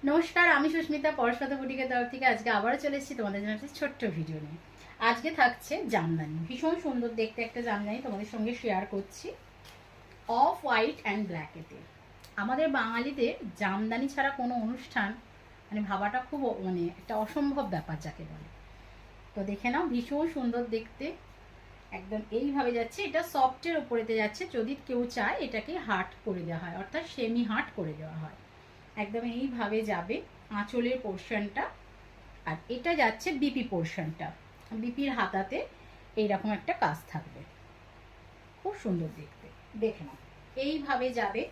নমস্কার, আমি সুস্মিতা পরশপাতা বুটিকের তরফ থেকে আজকে আবারও চলে এসেছি তোমাদের জন্য একটা ছোট্ট ভিডিও নিয়ে। আজকে থাকছে জামদানি, ভীষণ সুন্দর দেখতে একটা জামদানি তোমাদের সঙ্গে শেয়ার করছি। অফ হোয়াইট অ্যান্ড ব্ল্যাকেতে আমাদের বাঙালিদের জামদানি ছাড়া কোনো অনুষ্ঠান মানে ভাবাটা খুব একটা অসম্ভব ব্যাপার যাকে বলে। তো দেখে নাও, ভীষণ সুন্দর দেখতে, একদম এইভাবে যাচ্ছে। এটা সফটের ওপরেতে যাচ্ছে, যদি কেউ চায় এটাকে হার্ট করে দেওয়া হয়, অর্থাৎ সেমি হার্ট করে দেওয়া হয়। একদম এইভাবে যাবে আঁচলের পোর্শনটা, আর এটা যাচ্ছে বিপি পোর্শনটা। বিপির হাতাতে এইরকম একটা কাজ থাকবে, খুব সুন্দর দেখতে। দেখে নাও, এইভাবে যাবে।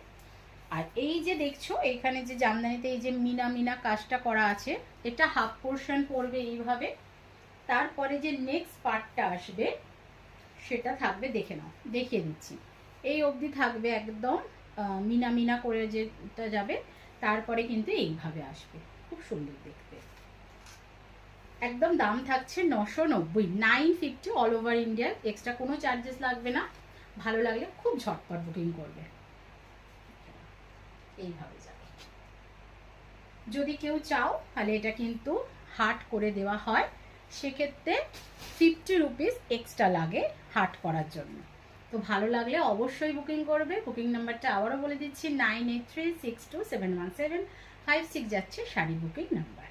আর এই যে দেখছো এইখানে যে জামদানিতে এই যে মিনা মিনা কাজটা করা আছে, এটা হাফ পোর্শন পড়বে এইভাবে। তারপরে যে নেক্সট পার্টটা আসবে সেটা থাকবে, দেখে নাও, দেখিয়ে দিচ্ছি। এই অবধি থাকবে একদম মিনা মিনা করে যেটা যাবে, তারপরে কিন্তু এইভাবে আসবে, খুব সুন্দর দেখতে। একদম দাম থাকছে 990, 950 অল ওভার ইন্ডিয়া, এক্সট্রা কোনো চার্জেস লাগবে না। ভালো লাগলে খুব ঝটপট বুকিং করবে। এইভাবে যাবে। যদি কেউ চাও তাহলে এটা কিন্তু হার্ট করে দেওয়া হয়, সেক্ষেত্রে 50 রুপিস এক্সট্রা লাগে হার্ট করার জন্য। তো ভালো লাগলে অবশ্যই বুকিং করবে। বুকিং নাম্বারটা আবারও বলে দিচ্ছি, 9836271756 যাচ্ছে শাড়ি বুকিং নাম্বার।